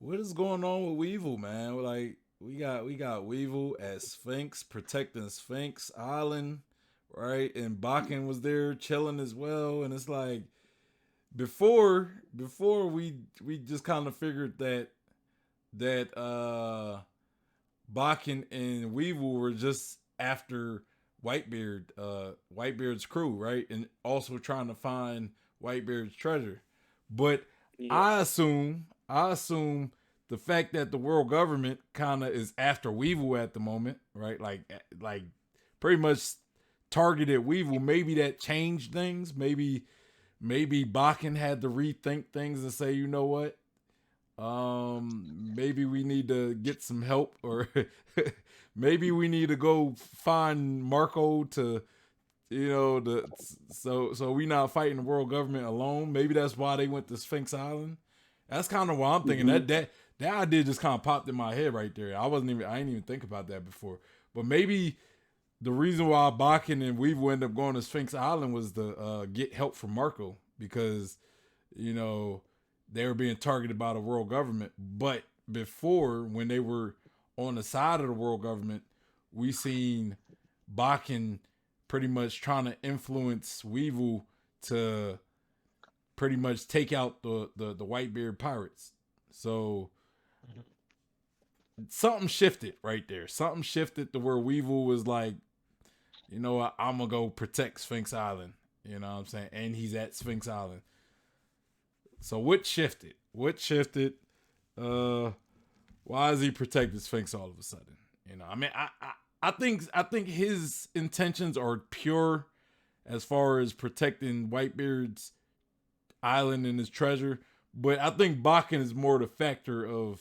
What is going on with Weevil, man? Like we got Weevil as Sphinx protecting Sphinx Island, right? And Bakken was there chilling as well. And it's like before we just kind of figured that Bakken and Weevil were just after Whitebeard's crew, right? And also trying to find Whitebeard's treasure. But Yeah. I assume the fact that the world government kind of is after Weevil at the moment, right? Like pretty much targeted Weevil. Maybe that changed things. Maybe Bakken had to rethink things and say, you know what? Maybe we need to get some help, or maybe we need to go find Marco to, so we not fighting the world government alone. Maybe that's why they went to Sphinx Island. That's kind of what I'm thinking. hmm That idea just kind of popped in my head right there. I didn't even think about that before. But maybe the reason why Bakken and Weevil ended up going to Sphinx Island was to get help from Marco, because you know they were being targeted by the world government. But before, when they were on the side of the world government, we seen Bakken pretty much trying to influence Weevil to pretty much take out the Whitebeard pirates. So something shifted right there. Something shifted to where Weevil was like, you know what, I'm gonna go protect Sphinx Island. You know what I'm saying? And he's at Sphinx Island. So what shifted? What shifted? Uh why is he protecting Sphinx all of a sudden? I mean, I think his intentions are pure as far as protecting Whitebeard's island and his treasure, but I think Bakken is more the factor of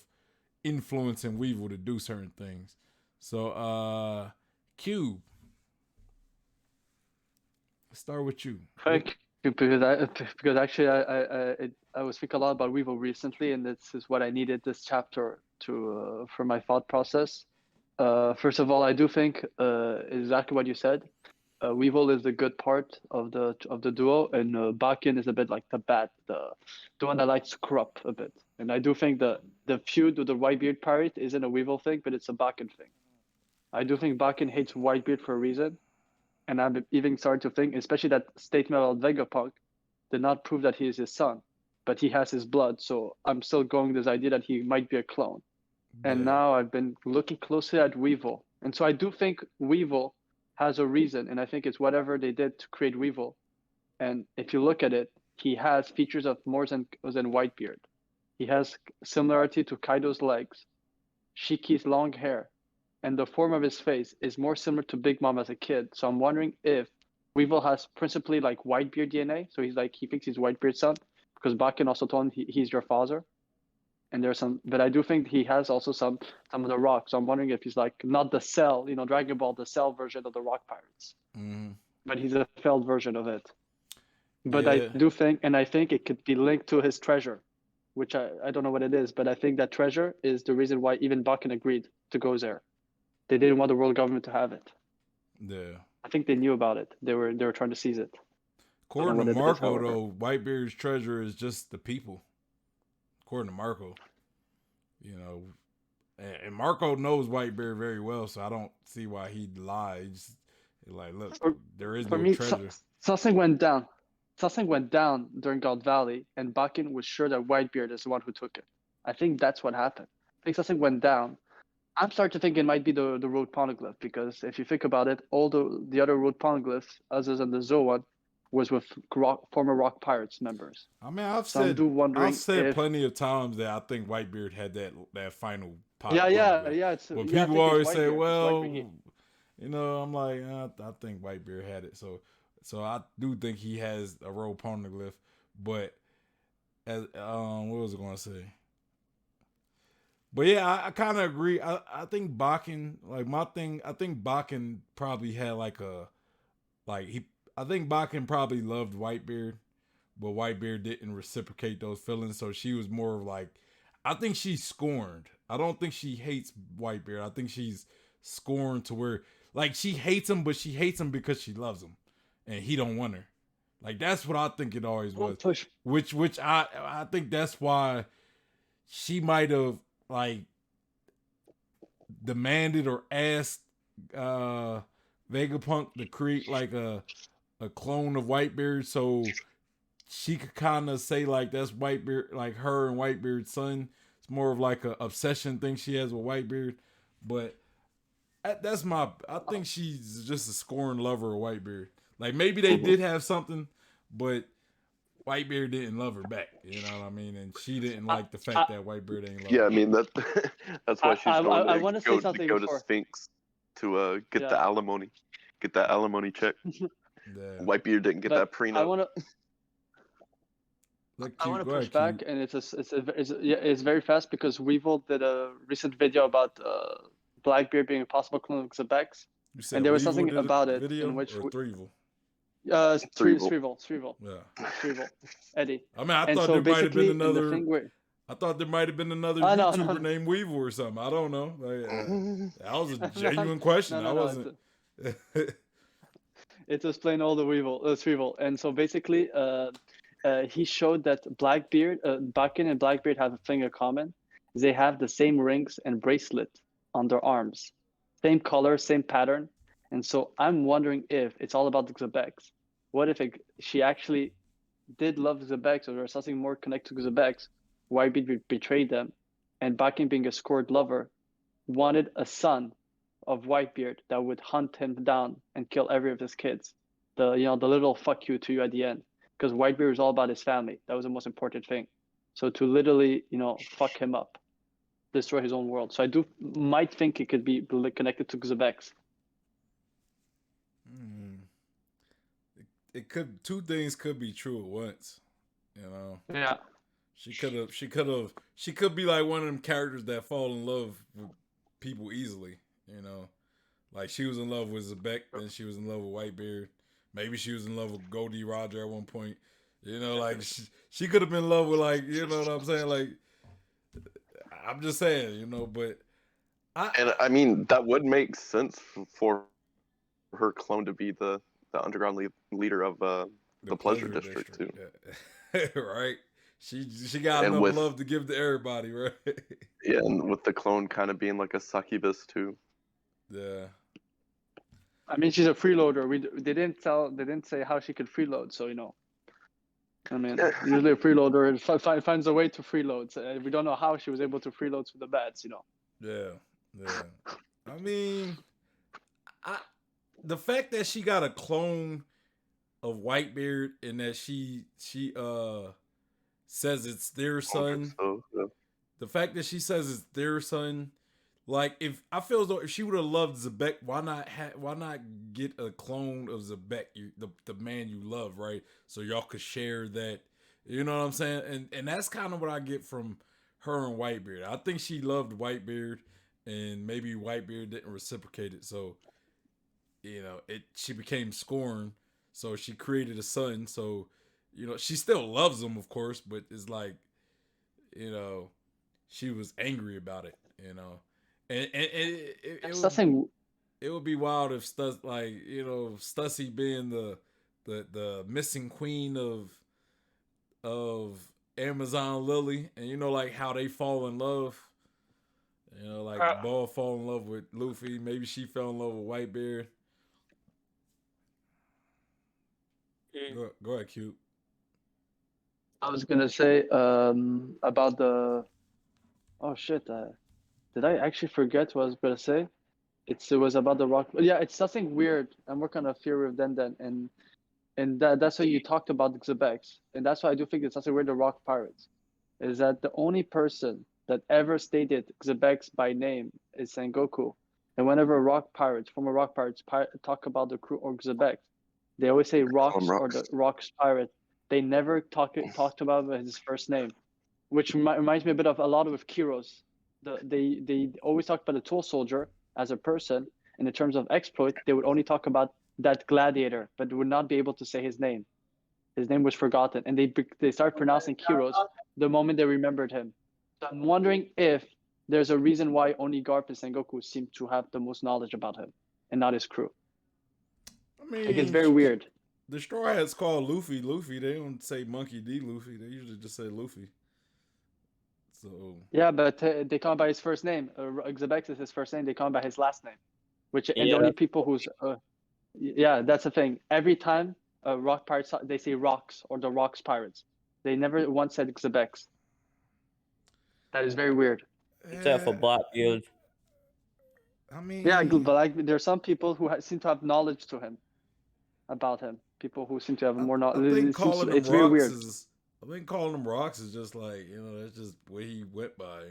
influencing Weevil to do certain things. So, Cube, let's start with you. What? Thank you, because actually I was thinking a lot about Weevil recently, and this is what I needed this chapter to for my thought process. First of all, I do think exactly what you said. Weevil is the good part of the duo, and Bakken is a bit like the bad, the one that likes to corrupt a bit. And I do think the feud with the Whitebeard pirate isn't a Weevil thing, but it's a Bakken thing. I do think Bakken hates Whitebeard for a reason. And I'm even starting to think, especially that statement about Vegapunk did not prove that he is his son, but he has his blood. So I'm still going with this idea that he might be a clone. And Yeah, now I've been looking closely at Weevil. And so I do think Weevil has a reason. And I think it's whatever they did to create Weevil. And if you look at it, he has features of more than Whitebeard. He has similarity to Kaido's legs, Shiki's long hair, and the form of his face is more similar to Big Mom as a kid. So I'm wondering if Weevil has principally like Whitebeard DNA. So he thinks he's Whitebeard's son because Bakken also told him he's your father. And there's some, but I do think he has also some of the rock. So I'm wondering if he's like not the Cell, Dragon Ball, the Cell version of the Rock Pirates, mm, but he's a failed version of it. But I yeah, do think, and I think it could be linked to his treasure, which I don't know what it is, but I think that treasure is the reason why even Bakken agreed to go there. They didn't want the world government to have it. yeah. I think they knew about it. They were trying to seize it. Don't know According to what it is, Marco, however. though, Whitebeard's treasure is just the people. According to Marco, you know, and Marco knows Whitebeard very well, so I don't see why he'd lie. He's like, look, For, there is for no me, treasure. something went down. Something went down during God Valley, and Bakken was sure that Whitebeard is the one who took it. I think that's what happened. I think something went down. I'm starting to think it might be the road poneglyph because if you think about it, all the other road poneglyphs, other than the Zoa one, was with former Rock Pirates members. I mean, So I'm do I've wondering said if plenty of times that I think Whitebeard had that final yeah, yeah, poneglyph, yeah. It's but I people think it's always say, Whitebeard. It's Whitebeard. well, I'm like, I think Whitebeard had it, so I do think he has a road poneglyph, but as what was I going to say? But yeah, I kind of agree. I think Bakken, like my thing, I think Bakken probably had like a like he. I think Bakken probably loved Whitebeard, but Whitebeard didn't reciprocate those feelings. So she was more of like, I think she's scorned. I don't think she hates Whitebeard. I think she's scorned to where like she hates him, but she hates him because she loves him, and he don't want her. Like that's what I think it always Well, was. Which I think that's why she might have like demanded or asked Vegapunk to create like a clone of Whitebeard, so she could kind of say like that's Whitebeard, like her and Whitebeard's son. It's more of like a obsession thing she has with Whitebeard, but that's my. I think she's just a scorned lover of Whitebeard. Like maybe they did have something, but Whitebeard didn't love her back. You know what I mean? And she didn't I, like the I, fact that Whitebeard ain't love Yeah, her. I mean that that's why she's going I to want to say go something to before. Sphinx to get Yeah. the alimony, get that alimony check. Yeah. Whitebeard didn't get that prenup. I want to. Look, I cute. want to Go push ahead, back, cute. and it's very fast because Weevil did a recent video about Blackbeard being a possible clone of Xebex, You said and there was Weevil something did a about it video in which or Threevil? Shrivel, Yeah. Eddie. I mean, I And thought so there might have been basically, in the another. thing where I thought there might have been another Oh, no, YouTuber no. named Weevil or something. I don't know. Like, that was a No, genuine question. no, I no, wasn't. it's just plain old Shrivel. And so basically, he showed that Blackbeard, Bakken and Blackbeard have a thing in common. They have the same rings and bracelet on their arms, same color, same pattern. And so I'm wondering if it's all about the Xebex. What if she actually did love Xebex, or there's something more connected to Xebex? Whitebeard betrayed them, and Bakken, being a scored lover, wanted a son of Whitebeard that would hunt him down and kill every of his kids. The little fuck you to you at the end, because Whitebeard was all about his family. That was the most important thing. So to literally, fuck him up, destroy his own world. So I might think it could be connected to Xebex. It could. Two things could be true at once. You know. Yeah. She could be like one of them characters that fall in love with people easily. You know, like she was in love with Xebec, then she was in love with Whitebeard. Maybe she was in love with Goldie Roger at one point. You know, like she could have been in love with, like, you know what I'm saying? Like, I'm just saying, you know, but I mean that would make sense for her clone to be the underground leader of the Pleasure District too. Yeah. Right? She got And enough love to give to everybody, right? Yeah, and with the clone kind of being like a succubus too. Yeah. I mean, she's a freeloader. They didn't say how she could freeload, so I mean, usually a freeloader finds a way to freeload. So we don't know how she was able to freeload through the bats, Yeah. I mean, the fact that she got a clone of Whitebeard and that she says it's their son. So, yeah. The fact that she says it's their son, like, if I feel as though if she would have loved Xebec, why not get a clone of Xebec, the man you love, right? So y'all could share that. You know what I'm saying? And that's kind of what I get from her and Whitebeard. I think she loved Whitebeard, and maybe Whitebeard didn't reciprocate it. So, she became scorned. So she created a son. So, she still loves him, of course, but it's like, she was angry about it, and it would be wild if Stussy being the missing queen of Amazon Lily, and like how they fall in love, like Ball fall in love with Luffy. Maybe she fell in love with Whitebeard. Go ahead, Cube. I was gonna say about the. Oh shit! Did I actually forget what I was gonna say? It was about the rock. Yeah, it's something weird. I'm working on a theory of Den, and that's why you talked about the Xebex, and that's why I do think it's something weird. The Rock Pirates is that the only person that ever stated Xebex by name is Sengoku, and whenever former Rock Pirates talk about the crew or Xebex, they always say Rocks or the Rocks Pirate. They never talked about his first name, which reminds me a bit of a lot with Kiros. They always talk about the tool soldier as a person, and in terms of exploit, they would only talk about that gladiator, but would not be able to say his name. His name was forgotten, and they start pronouncing Kiros the moment they remembered him. So I'm wondering if there's a reason why only Garp and Sengoku seem to have the most knowledge about him, and not his crew. I mean, it's very weird. The Straw Hats call Luffy. They don't say Monkey D. Luffy. They usually just say Luffy. So Yeah, but they call him by his first name. Xebex is his first name. They call him by his last name, and the Yeah, only people who's yeah, that's the thing. Every time Rock Pirates, they say Rocks or the Rocks Pirates. They never once said Xebex. That is very weird. except for eh, Blackbeard. I Yeah, mean, but like there's some people who seem to have knowledge to him about him. People who seem to have more I knowledge. think calling them It's very rocks weird. is. I think calling them rocks is just like that's just what he went by.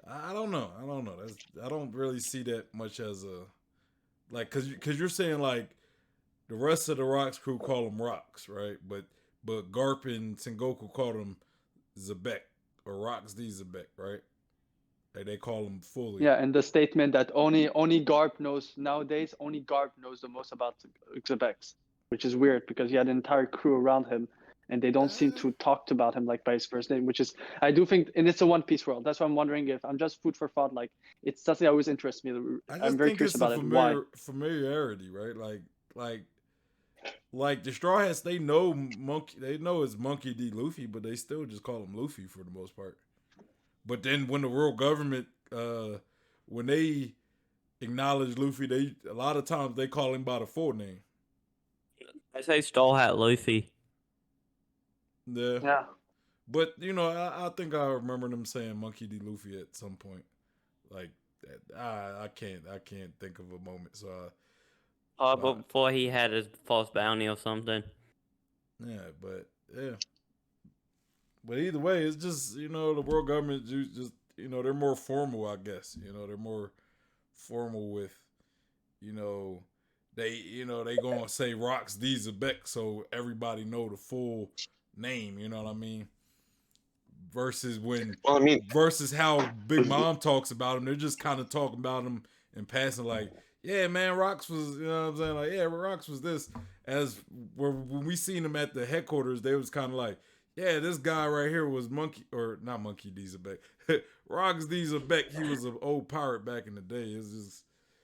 I don't know. I don't know. I don't really see that much as a like because you're saying like the rest of the Rocks crew call them rocks, right? But Garp and Sengoku call them Zebek or Rocks D Zebek, right? Like they call them fully. Yeah, and the statement that only Garp knows nowadays, only Garp knows the most about Xebex, which is weird because he had an entire crew around him, and they don't seem to talk about him like by his first name, which is I do think, and it's a One Piece world. That's why I'm wondering if I'm just food for thought. Like it's something that always interests me. I I'm just very think curious it's the about it. Why? familiarity, right? Like the Straw Hats, they know it's Monkey D. Luffy, but they still just call him Luffy for the most part. But then when the world government, when they acknowledge Luffy, a lot of times they call him by the full name. I say Straw Hat Luffy. Yeah. Yeah. But I think I remember them saying Monkey D. Luffy at some point. Like I can't think of a moment. So But before he had his false bounty or something. yeah. But either way, it's just the world government just they're more formal, I guess. They're more formal with they gonna say Rocks D Zebek so everybody know the full name. You know what I mean? Versus versus how Big Mom talks about him, they're just kind of talking about him in passing, like, yeah, man, Rocks was, what I'm saying, like, yeah, Rocks was this. As when we seen him at the headquarters, they was kind of like, yeah, this guy right here was not Monkey D. Zebek, Rocks D. Zebek. He was an old pirate back in the day. It's just,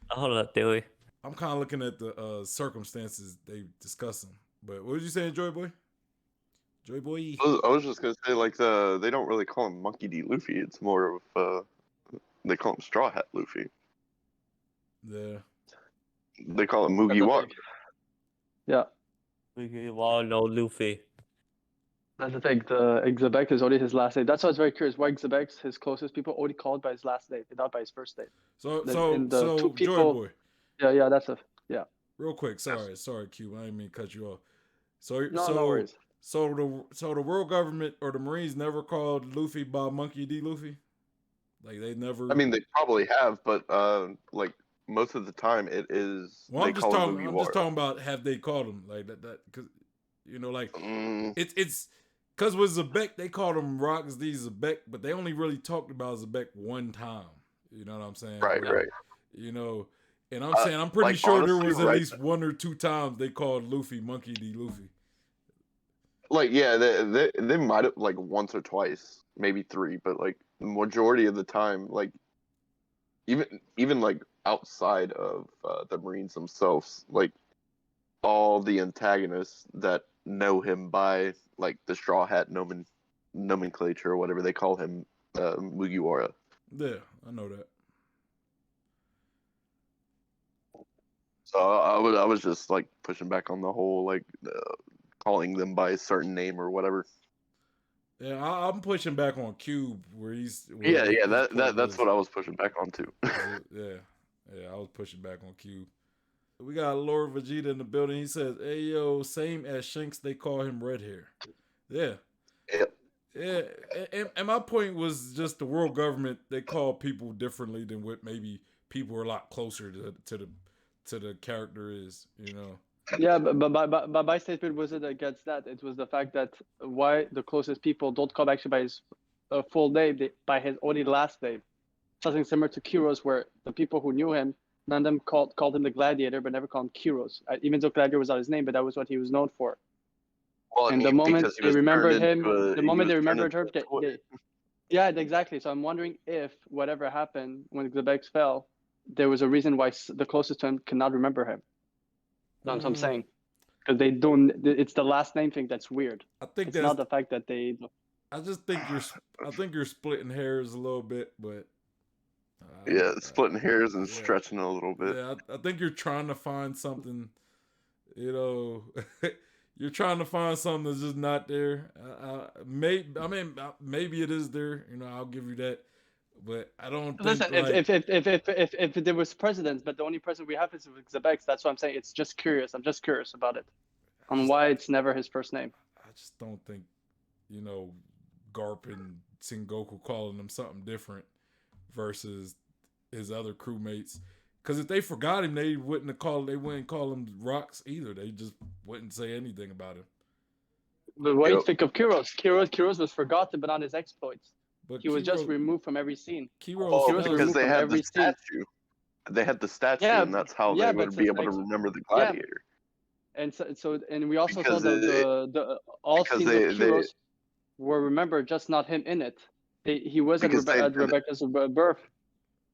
Hold up, Dewey. I'm kind of looking at the circumstances they discussing. But what did you say, Joy Boy? Joy Boy. I was just gonna say like they don't really call him Monkey D. Luffy. It's more of they call him Straw Hat Luffy. Yeah. They call him Mugiwara. Yeah. We all know Luffy. That's the thing. The Xebex is only his last name. That's why I was very curious. Why Xebex, his closest people, only called by his last name, and not by his first name. So two Joy people- Boy. Yeah, that's yeah. Real quick, sorry, Q. I didn't mean to cut you off. No worries. So the world government or the Marines never called Luffy by Monkey D. Luffy? Like they never. I mean, they probably have, but like most of the time, it is. Well, I'm they just call him talking. I'm Mugiwara. just talking about have they called him like that? Because like Mm, it's because with Zebek they called him Rocks D. Zebek, but they only really talked about Zebek one time. You know what I'm saying? right. And I'm saying I'm pretty like, sure honestly, there was at right- least one or two times they called Luffy Monkey D. Luffy. Like yeah, they might have like once or twice, maybe three, but like the majority of the time, like even like outside of the Marines themselves, like all the antagonists that know him by like the Straw Hat nomenclature or whatever they call him, Mugiwara. Yeah, I know that. So I was just like pushing back on the whole like calling them by a certain name or whatever. Yeah, I'm pushing back on Cube where he's. Yeah, that's what I was pushing back on too. Yeah, I was pushing back on Cube. We got Lord Vegeta in the building. He says, "Hey yo, same as Shanks, they call him Red Hair." Yeah. Yep. Yeah, and my point was just the world government, they call people differently than what maybe people are a lot closer to the character is, Yeah, but my statement wasn't against that. It was the fact that why the closest people don't call actually by his full name, by his only last name. Something similar to Kiros, where the people who knew him, none of them called him the Gladiator, but never called him Kiros. Even though Gladiator was not his name, but that was what he was known for. Well, And the moment because he they was remembered turned him, into a- the he moment was they turned remembered into her, a toy. yeah, exactly. So I'm wondering if whatever happened when Xebex fell, there was a reason why the closest to him cannot remember him. That's what I'm saying. Because they don't. It's the last name thing that's weird. I think It's not the fact that they. I just think you're splitting hairs a little bit, but Yeah, splitting hairs and yeah. stretching a little bit. yeah, I think you're trying to find something. You know, you're trying to find something that's just not there. Maybe it is there. You know, I'll give you that, but I don't think Listen, like. if there was presidents, but the only president we have is Zebex, that's what I'm saying. It's just curious. I'm just curious about it, on why it's never his first name. I just don't think, you know, Garp and Sengoku calling him something different versus his other crewmates. Because if they forgot him, they wouldn't call him Rocks either. They just wouldn't say anything about him. But what do you think of Kiros? Kiros was forgotten, but not his exploits. But He was just removed from every scene. Kiros He was because removed they from had every the scene. statue. They had the statue, Yeah, and that's how yeah, they but would be it's able to remember the gladiator. And and we also Because saw the all because scenes they- of Kiros were remembered, just not him in it. He was at, Because they- at Rebecca's birth.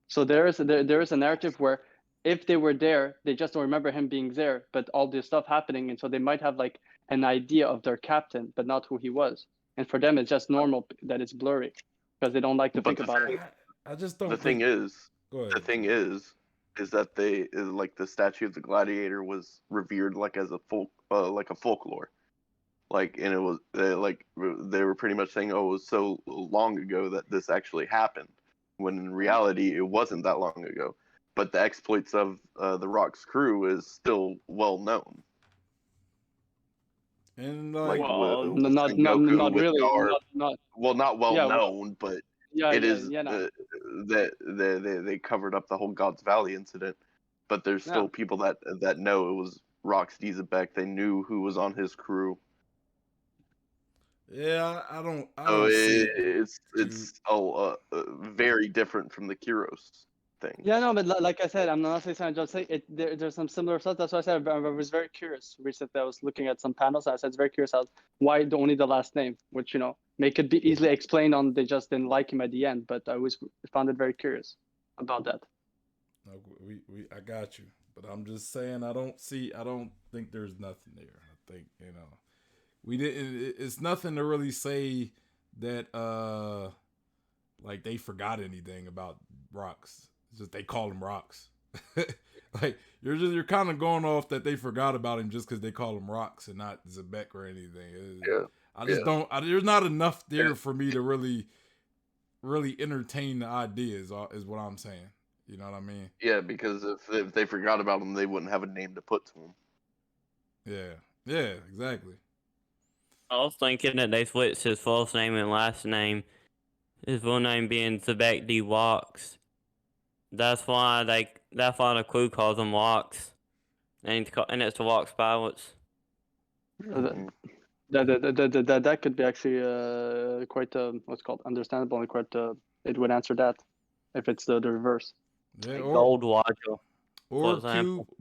So there is a narrative where if they were there, they just don't remember him being there, but all this stuff happening, and so they might have like an idea of their captain, but not who he was. And for them, it's just normal that it's blurry because they don't like to think about it. I just don't. The thing is, Go ahead. the thing is that they like the statue of the gladiator was revered like as a folklore, like, and it was like they were pretty much saying, oh, it was so long ago that this actually happened, when in reality it wasn't that long ago. But the exploits of the Rock's crew is still well known. And Like, Well, with not Sengoku, with really. Garp. Not Well, not well Yeah, known, but yeah, it yeah, is yeah, no. that they covered up the whole God's Valley incident, but there's still Yeah. people that know it was Rox Diesebek. They knew who was on his crew. yeah, I don't So see it's very different from the Kiros thing. Yeah, no, but like I said, I'm not saying I'm just saying it. There's some similar stuff. That's why I said I was very curious. Recently, I was looking at some panels. And I said it's very curious how why only the last name, which make it be easily explained on they just didn't like him at the end. But I always found it very curious about that. No, I got you, but I'm just saying I don't think there's nothing there. I think we didn't. It's nothing to really say that like they forgot anything about Rocks. It's just they call him Rocks. Like you're kind of going off that they forgot about him just because they call him Rocks and not Zebek or anything. I just don't. There's not enough there for me to really entertain the idea. Is what I'm saying. You know what I mean? Yeah, because if they forgot about him, they wouldn't have a name to put to him. Yeah, exactly. I was thinking that they switched his first name and last name. His full name being Zebek D. Walks. That's why the crew calls him Walks. And it's the Walks pilots. Mhm. That could be actually quite what's called understandable and quite it would answer that if it's the reverse. Yeah, Gold Watcher. or for example. Q,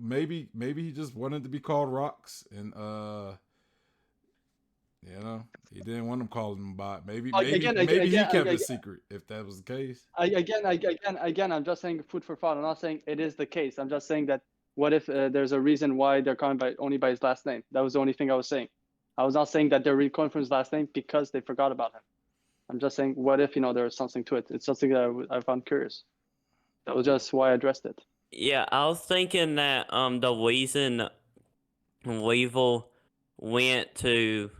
maybe he just wanted to be called Rocks and he didn't want them calling him by it. Maybe he kept it secret if that was the case. Again, I'm just saying food for thought. I'm not saying it is the case. I'm just saying that what if there's a reason why they're calling only by his last name? That was the only thing I was saying. I was not saying that they're really calling for his last name because they forgot about him. I'm just saying, what if there was something to it? It's something that I found curious. That was just why I addressed it. Yeah, I was thinking that the reason Weevil went to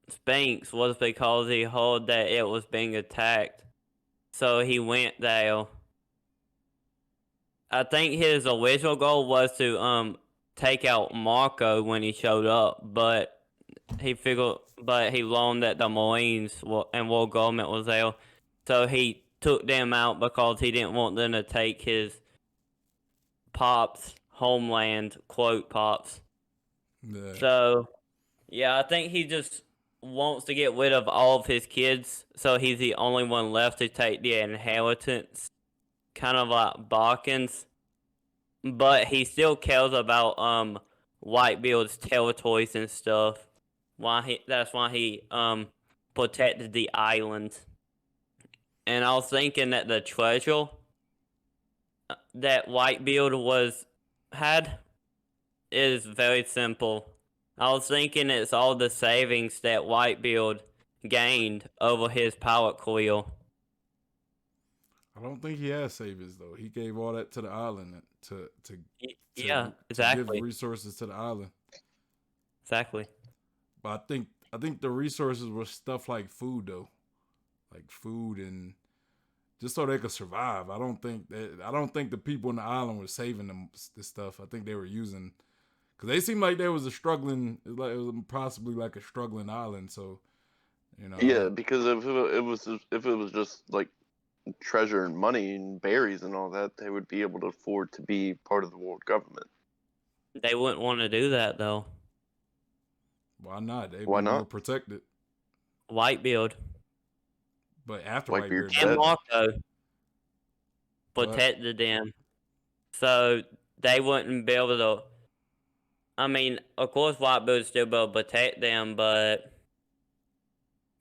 Sphinx was because he heard that it was being attacked. So he went there. I think his original goal was to take out Marco when he showed up, but he learned that the Marines and world government was there. So he took them out because he didn't want them to take his pops homeland, quote pops. Yeah. So yeah, I think he just wants to get rid of all of his kids, so he's the only one left to take the inheritance, kind of like Balkans. But he still cares about Whitebeard's territories and stuff. That's why he protected the island. And I was thinking that the treasure that Whitebeard had is very simple. I was thinking it's all the savings that Whitebeard gained over his pilot coil. I don't think he has saviors though. He gave all that to the island to Yeah, to exactly. give resources to the island. Exactly. But I think the resources were stuff like food though, like food and just so they could survive. I don't think the people in the island were saving them this stuff. I think they were using because they seemed like there was a struggling, like it was possibly like a struggling island. So you know, Yeah, because if it was just like treasure and money and berries and all that, they would be able to afford to be part of the world government. They wouldn't want to do that though. why not? They'd Why be more not? protected. Whitebeard But after Whitebeard's Whitebeard and dead. Marco What? protected them, so they wouldn't be able to. I mean, of course, Whitebeard would still be able to protect them, but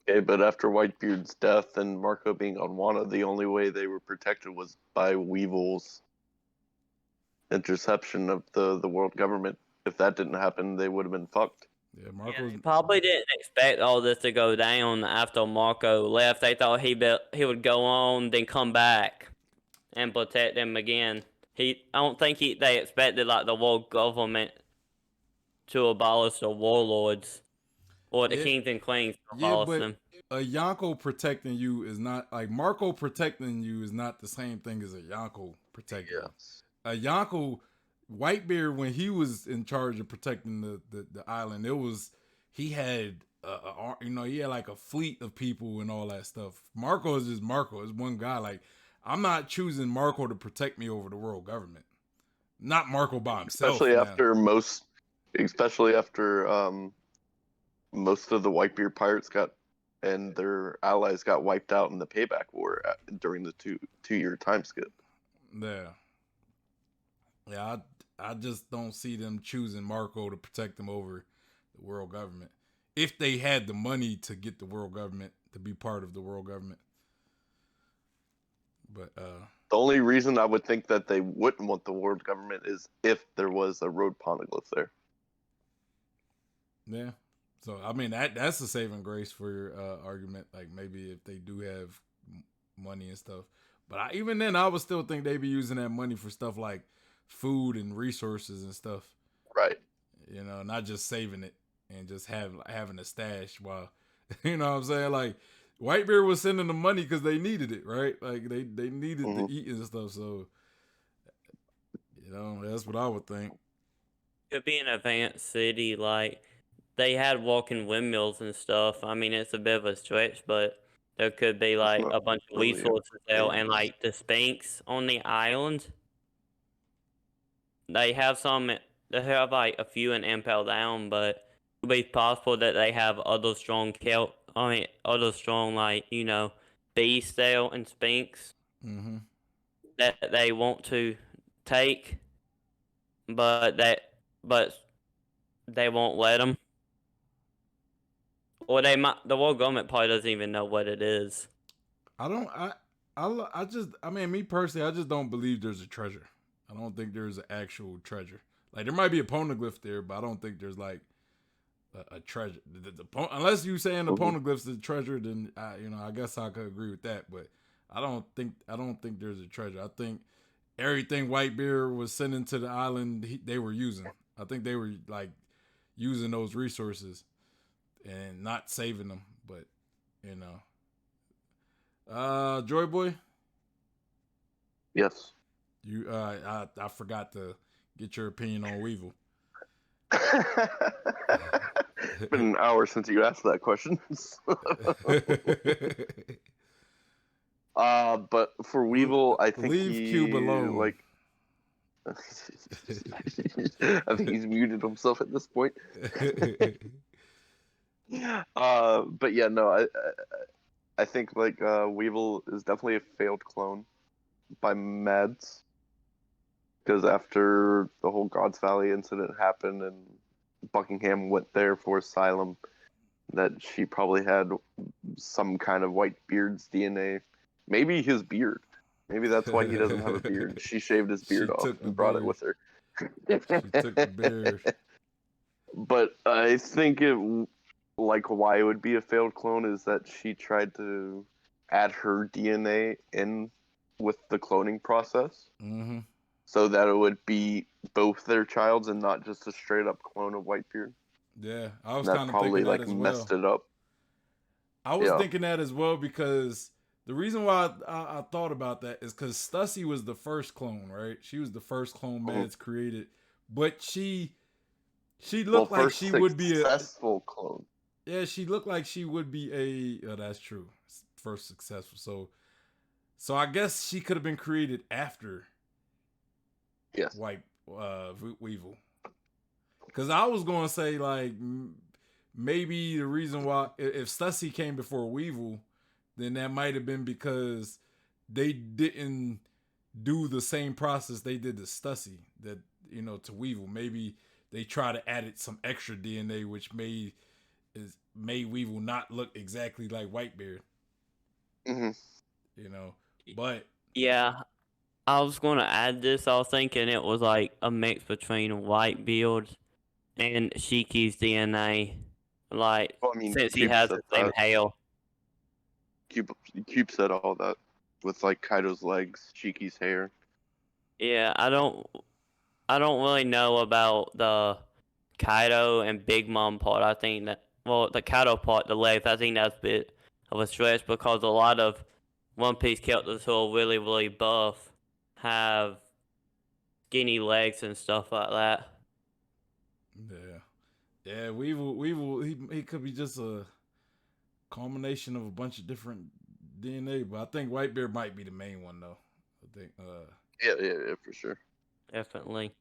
Okay, but after Whitebeard's death and Marco being on Wano, the only way they were protected was by Weevil's interception of the world government. If that didn't happen, they would have been fucked. Yeah, Marco's they probably didn't expect all this to go down after Marco left. They thought he would go on, then come back and protect them again. I don't think they expected like the world government to abolish the warlords or the Yeah. kings and queens to Yeah, abolish but them. a Yonko protecting you is not like Marco protecting you is not the same thing as a Yonko protecting you. A Yonko, Whitebeard, when he was in charge of protecting the island, he had he had like a fleet of people and all that stuff. Marco is just Marco. It's one guy. Like I'm not choosing Marco to protect me over the world government. Not Marco by himself. Especially after most of the Whitebeard pirates and their allies got wiped out in the Payback War during the two-year time skip. Yeah, I just don't see them choosing Marco to protect them over the world government. If they had the money to get the world government to be part of the world government. But the only reason I would think that they wouldn't want the world government is if there was a road poneglyph there. Yeah. So I mean that's a saving grace for your argument. Like maybe if they do have money and stuff, but even then I would still think they'd be using that money for stuff like food and resources and stuff. Right. You know, not just saving it and just having a stash while you know what I'm saying. Like Whitebeard was sending the money because they needed it, right? Like they needed to eat and stuff. So you know that's what I would think. Could be an advanced city like. They had walking windmills and stuff. I mean, it's a bit of a stretch, but there could be like a bunch of resources there, and like the Sphinx on the island. They have some. They have like a few in Impel Down, but it could be possible that they have other strong other strong beasts there and Sphinx that they want to take, but they won't let them. Or they might. The world government probably doesn't even know what it is. I mean, me personally, I just don't believe there's a treasure. I don't think there's an actual treasure. Like there might be a poneglyph there, but I don't think there's like a treasure. Unless you saying the poneglyph's a treasure, then I guess I could agree with that. But I don't think there's a treasure. I think everything Whitebeard was sending to the island, they were using. I think they were like using those resources and not saving them. But Joy Boy. Yes. You, I forgot to get your opinion on Weevil. It's been an hour since you asked that question. But for Weevil, I think leave Cube alone. Like, I think he's muted himself at this point. But yeah, no, I think like Weevil is definitely a failed clone by Mads, because after the whole God's Valley incident happened and Buckingham went there for asylum, that she probably had some kind of Whitebeard's DNA. Maybe his beard. Maybe that's why he doesn't have a beard. She shaved his beard off and brought it with her. She took the beard. But I think like why it would be a failed clone is that she tried to add her DNA in with the cloning process, Mm-hmm. so that it would be both their childs and not just a straight up clone of Whitebeard. Yeah, I was That kind of probably thinking that like as messed well. it up. I was Yeah. thinking that as well because the reason why I thought about that is because Stussy was the first clone, right? She was the first clone Mhm. Mads created, but she Well, looked like first she would be a successful clone. yeah. She looked like she would be a. Oh, that's true. First successful. So I guess she could have been created after Yes. White Weevil. Because I was going to say like maybe the reason why if Stussy came before Weevil, then that might have been because they didn't do the same process they did to Stussy that to Weevil. Maybe they try to add it some extra DNA, which made Weevil not look exactly like Whitebeard. Hmm. But Yeah, I was gonna add this. I was thinking it was like a mix between Whitebeard and Shiki's DNA, like Well, I mean, since he Cube has said the same that. hail. Cube said all that with like Kaido's legs, Shiki's hair. Yeah, I don't really know about the Kaido and Big Mom part. I think that the Kaido part, the legs, I think that's a bit of a stretch because a lot of One Piece characters who are really, really buff have skinny legs and stuff like that. yeah, Weevil, he could be just a culmination of a bunch of different DNA. But I think Whitebeard might be the main one though. I think. Yeah, for sure. Definitely.